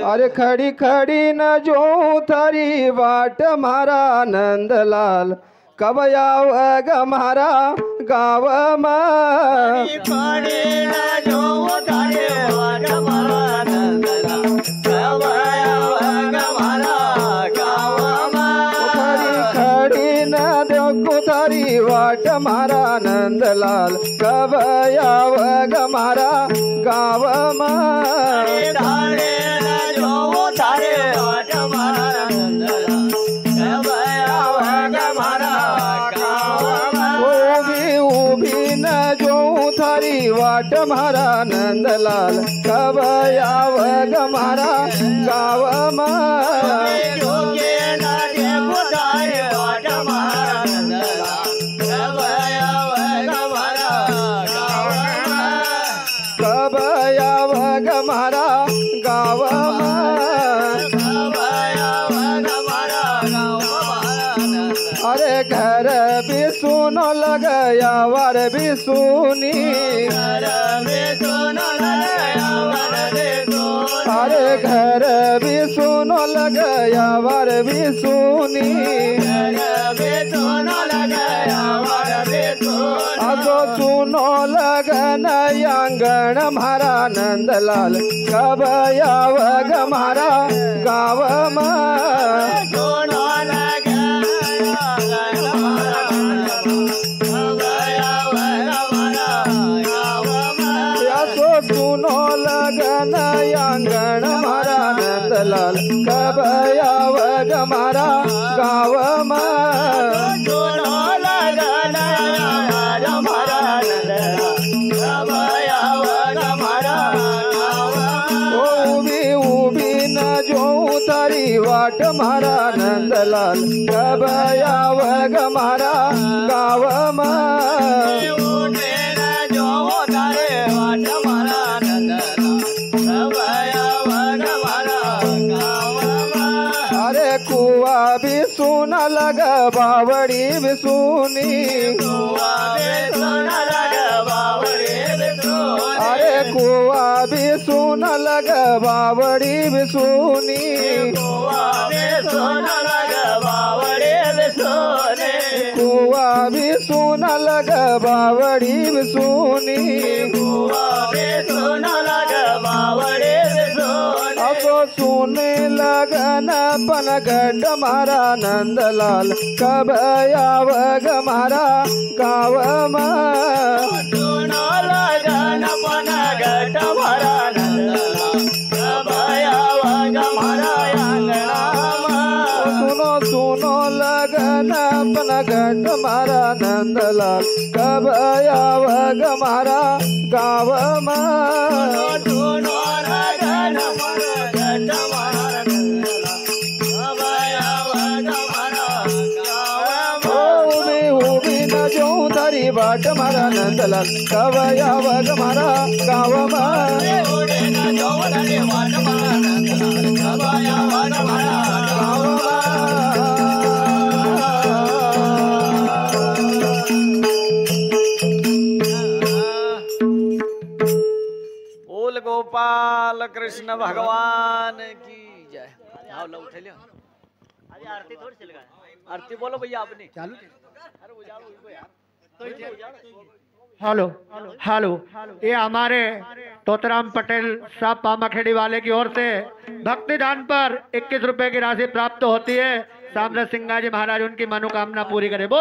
अरे खड़ी खड़ी न जो थारी बाट मारा नंदलाल कब आव मारा गाव में खड़ी न जो थारी बाट मारा नंदलाल कब आव मारा गाव में खड़ी न देखो थारी बाट मारा नंदलाल कब आव मारा गाव में खड़ी न जो थारी बाट मारा नंदलाल कब आव मारा गाव में उभी न जो थारी वाट मारा नंदलाल कब आव मारा गाव में जोगे न देखो थारी बाट मारा नंदलाल कब आव मारा गाव में कब आव मारा गाव में कब आव मारा गाव में अरे घर भी सुनो लगया वर भी सुनी घर में सोना लगाया वर में सोना अरे घर भी सुनो लगया वर भी सुनी घर में सोना लगाया वर में सोना अगो सुनो लगन आंगण मारा नंदलाल कब आव मारा गाव में सोना लगाया हमारा कब आव हमारा गाव में सो सुनो लगन आंगण मारा नंदलाल कब आव मारा गाव में सोना लगाया हमारा नंदलाल कब आव हमारा गाव में उभी उभी न जो तारी वाट मारा नंदलाल कब आव मारा गाव में उठे न जो तारे वाट मारा नंदलाल कब आव हमारा गाव में अरे कुआ भी सुन लग बावड़ी भी सुनी गोवा में सोना लगा बावड़े में सोने अरे कुआ भी सुन लग बावड़ी भी सुनी गोवा में सोना लगा बावड़े में सोने कुआ भी सुन लग बावड़ी भी सुनी गोवा में सोना लगा बावड़े में सोने अब सुने लगन पन गट मारा नंदलाल कब आव मारा गाव में सोना लगा नपना गट भरा नंदलाल कब आव हमारा आंगना में सुनो सुनो लगन पन गट मारा नंदलाल कब आव मारा गाव में सोनो लगा नपना गट भरा नंदलाल कब आव हमारा गाव में उभी उभी न जो तारी बाट मारा नंदलाल कब आव मारा गाव में ओडे न जो धरे वाट मारा नंदलाल कब आव हमारा गाव बोल गोपाल कृष्ण भगवान की जय। आओ लो उठे लियो अरे आरती थोड़ी चल गया आरती बोलो भैया आपने चालू अरे वो जाओ उसको यार हेलो हेलो ये हमारे तोतराम पटेल साहब पामाखेड़ी वाले की ओर से भक्ति दान पर 21 रुपए की राशि प्राप्त होती है। सामराज सिंह जी महाराज उनकी मनोकामना पूरी करे।